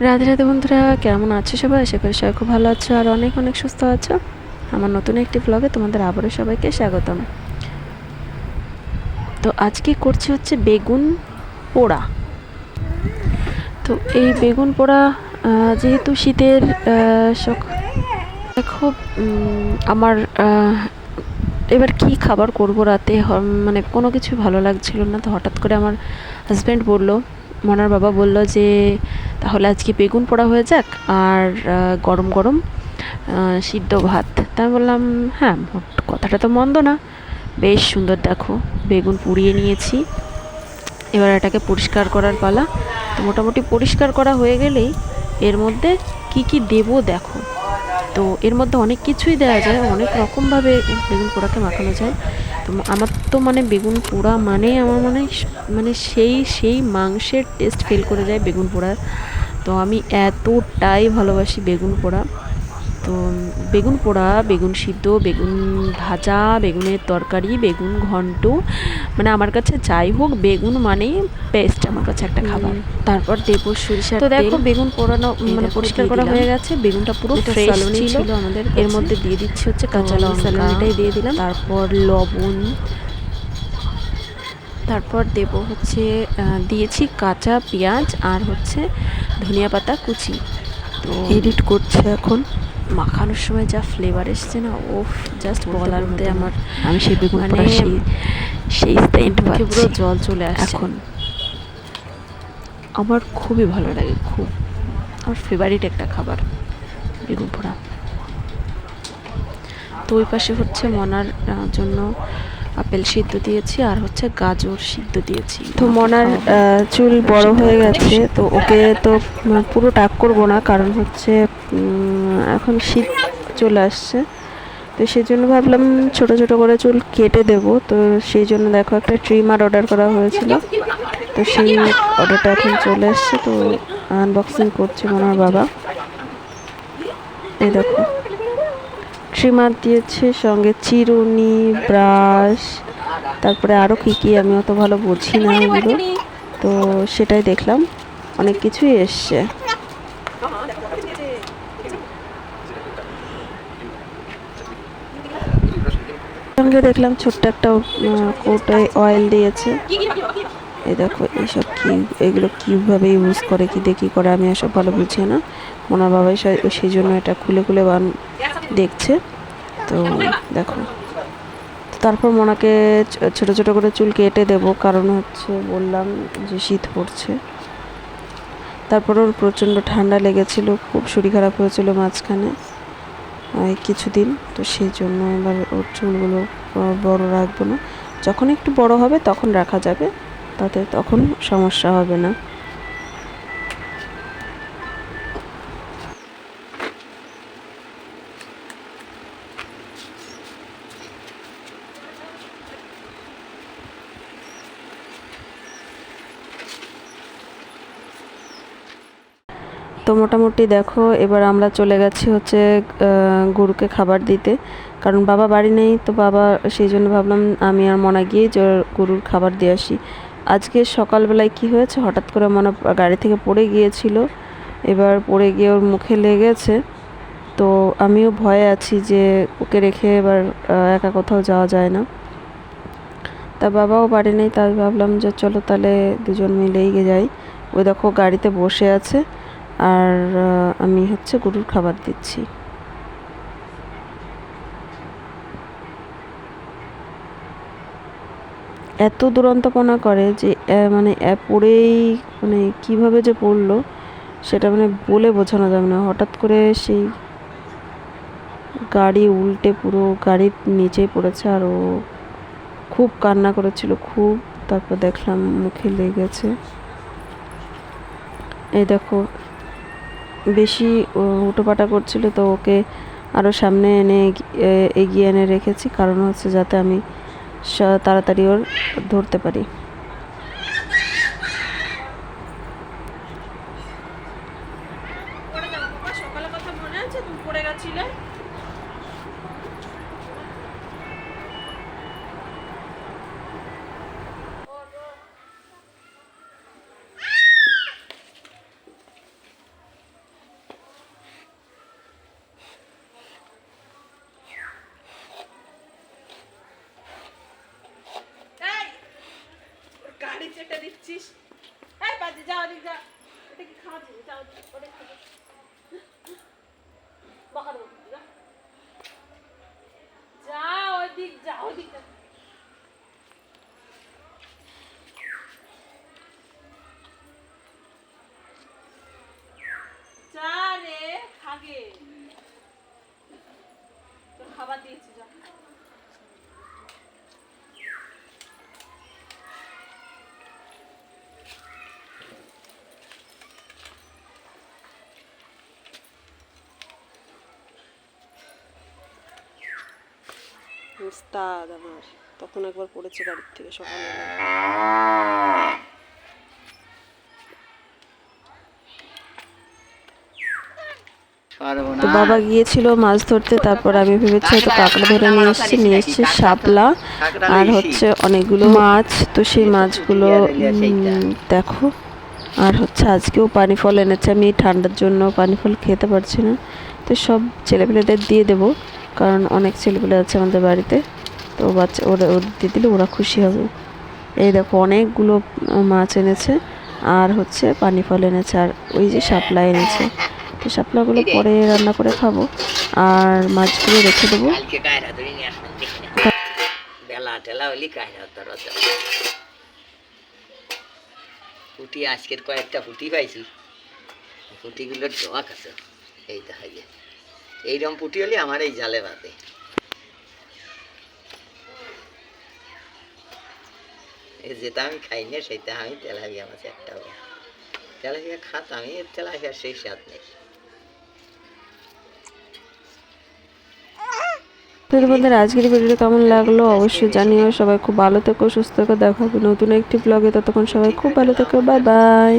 রাধে রাধে বন্ধুরা, কেমন আছো সবাই? আশা করি সবাই খুব ভালো আছো আর অনেক অনেক সুস্থ আছো। আমার নতুন একটি ব্লগে তোমাদের আবারও সবাইকে স্বাগতম। তো আজকে করছি হচ্ছে বেগুন পোড়া। তো এই বেগুন পোড়া যেহেতু শীতের খুব আমার এবার কি খাবার করব রাতে, মানে কোনো কিছু ভালো লাগছিল না। তো হঠাৎ করে আমার হাজব্যান্ড বলল, মনার বাবা বলল যে তাহলে আজকে বেগুন পোড়া হয়ে যাক আর গরম গরম সিদ্ধ ভাত। তা আমি বললাম হ্যাঁ, কথাটা তো মন্দ না, বেশ সুন্দর। দেখো বেগুন পুড়িয়ে নিয়েছি, এবার এটাকে পরিষ্কার করার পালা। তো মোটামুটি পরিষ্কার করা হয়ে গেলেই এর মধ্যে কি কি দেবো দেখো। তো এর মধ্যে অনেক কিছুই দেওয়া যায়, অনেক রকমভাবে বেগুন পোড়াকে মাখানো যায়। তো আমার তো মানে বেগুন পোড়া মানে আমার মানে সেই মাংসের টেস্ট ফিল করে যায় বেগুন পোড়ার। তো আমি এতটাই ভালোবাসি বেগুন পোড়া। তো বেগুন পোড়া, বেগুন সিদ্ধ, বেগুন ভাজা, বেগুনের তরকারি, বেগুন ঘন্ট, মানে আমার কাছে যাই হোক বেগুন মানেই বেস্ট, আমার কাছে একটা খাবার। তারপর দেবো সরিষার তেল। তো দেখো বেগুন পোড়ানো মানে পরিষ্কার করা হয়ে গেছে, বেগুনটা পুরো ফ্রেশ ছিল আমাদের। এর মধ্যে দিয়ে দিচ্ছি হচ্ছে কাঁচা লঙ্কা, এটাই দিয়ে দিলাম। তারপর লবণ, তারপর দেব হচ্ছে দিয়েছি কাঁচা পেঁয়াজ আর হচ্ছে ধনিয়া পাতা কুচি। তো এডিট করছে এখন। মাখানোর সময় যা ফ্লেভার এসছে না, ওফ, জাস্ট বলার মধ্যে আমার, আমি সেই বেগুন পোড়া সেই সেন্ট পাচ্ছি, পুরো জল চলে আসছে এখন। আমার খুবই ভালো লাগে, খুব আমার ফেভারিট একটা খাবার বেগুন পোড়া। তো ওই পাশে হচ্ছে মনার জন্য আপেল সিদ্ধ দিয়েছি আর হচ্ছে গাজর সিদ্ধ দিয়েছি। তো মনার চুল বড় হয়ে গেছে, তো ওকে তো পুরো টাক করবো না, কারণ হচ্ছে এখন শীত চলে আসছে। তো সেই জন্য ভাবলাম ছোট ছোট করে চুল কেটে দেব। তো সেই জন্য দেখো একটা ট্রিমার অর্ডার করা হয়েছিল, তো সেই অর্ডারটা এখন চলে এসছে। তো আনবক্সিং করছে মনার বাবা। এই দেখো ট্রিমার দিয়েছে, সঙ্গে চিরুনি, ব্রাশ, তারপরে আরও কী কী আমি অত ভালো বুঝি না এগুলো। তো সেটাই দেখলাম, অনেক কিছুই এসছে। সঙ্গে দেখলাম ছোট্ট একটা কৌটায় অয়েল দিয়েছে। এই দেখো এইসব কি, এগুলো কীভাবে ইউজ করে, কি দিয়ে কী করে আমি এসব ভালো বুঝি না। মনার বাবাই সেই জন্য এটা খুলে খুলে দেখছে। তো দেখো, তারপর মনাকে ছোট ছোট করে চুল কেটে দেব, কারণ হচ্ছে বললাম যে শীত পড়ছে। তারপর ওর প্রচণ্ড ঠান্ডা লেগেছিল, খুব শরীর খারাপ হয়েছিল মাঝখানে কিছুদিন। তো সেই জন্য এবার ওর চুলগুলো বড় রাখবো না, যখন একটু বড় হবে তখন রাখা যাবে, তাতে তখন সমস্যা হবে না। তো মোটামুটি দেখো এবার আমরা চলে গেছি হচ্ছে গরুকে খাবার দিতে, কারণ বাবা বাড়ি নেই। তো বাবা, সেই জন্য ভাবলাম আমি আর মনা গিয়ে গরুর খাবার দিয়ে আসি। আজকে সকালবেলায় কি হয়েছে, হঠাৎ করে মনে গাড়ি থেকে পড়ে গিয়েছিল, এবার পড়ে গিয়ে ওর মুখে লেগেছে। তো আমিও ভয়ে আছি যে ওকে রেখে এবার একা কোথাও যাওয়া যায় না। তা বাবাও বাড়ি নেই, তাই ভাবলাম যে চলো তাহলে দুজন মিলেই যাই। ওই দেখো গাড়িতে বসে আছে আর আমি হচ্ছে গরুর খাবার দিচ্ছি। এত দুরন্তপনা করে যে মানে পড়েই, মানে কিভাবে যে পড়লো সেটা মানে বলে বোঝানো যাবে না। হঠাৎ করে সেই গাড়ি উল্টে পুরো গাড়ির নিচেই পড়েছে আর ও খুব কান্না করেছিল, খুব। তারপর দেখলাম মুখে লেগেছে। এই দেখো বেশি উটোপাটা করছিল, তো ওকে আরও সামনে এনে এগিয়ে এনে রেখেছি, কারণ হচ্ছে যাতে আমি তাড়াতাড়ি ওর ধরতে পারি। সকালে কথা মনে আছে, তুমি পড়ে গেছিলে? কিছু একটা দিচ্ছিস। এই বাজি যাও দিক যা, এটা কি খাওয়া জিনিস? যাও ওটা খাবে, বকা দেবো যা, যা ওদিক যা, ওদিক যা। যা রে খাগে, তোর খাবার দিয়েছি যা। উস্তাদ আমার তখন একবার পড়েছে বাড়ির থেকে সকালে। তো বাবা গিয়েছিল মাছ ধরতে, তারপর আমি ভেবেছি হয়তো কাঁকড়া ধরে নিয়ে এসছে শাপলা আর হচ্ছে অনেকগুলো মাছ। তো সেই মাছগুলো দেখো, আর হচ্ছে আজকেও পানি ফল এনেছে। আমি ঠান্ডার জন্য পানি ফল খেতে পারছি না, তো সব ছেলেপেলেদের দিয়ে দেবো, কারণ অনেক ছেলেপেলে আছে আমাদের বাড়িতে। তো বাচ্চা ওরা দিয়ে দিলে ওরা খুশি হবে। এই দেখো অনেকগুলো মাছ এনেছে আর হচ্ছে পানি ফল এনেছে, আর ওই যে শাপলা এনেছে। তো শাপলাগুলো পরে রান্না করে খাবো, আর মাছগুলো রেখে দেবো। পুঁটি আজকের কয়েকটা পুঁটি পাইছি, পুঁটিগুলোর জোয়াক আছে। এই দেখা যায় এইরকম পুঁটি হলে আমার এই জালে বাঁধে। যেটা আমি খাই না সেটা আমি তেলাপিয়া মাছ একটা তেলাপিয়া খাতাম, আমি তেলাপিয়ার সেই স্বাদ নেই। তোমাদের আজকের ভিডিওটা কেমন লাগলো অবশ্যই জানিও। সবাই খুব ভালো থেকো, সুস্থ থেকো। দেখা হবে নতুন একটি ব্লগে, ততক্ষণ সবাই খুব ভালো থেকো। Bye bye.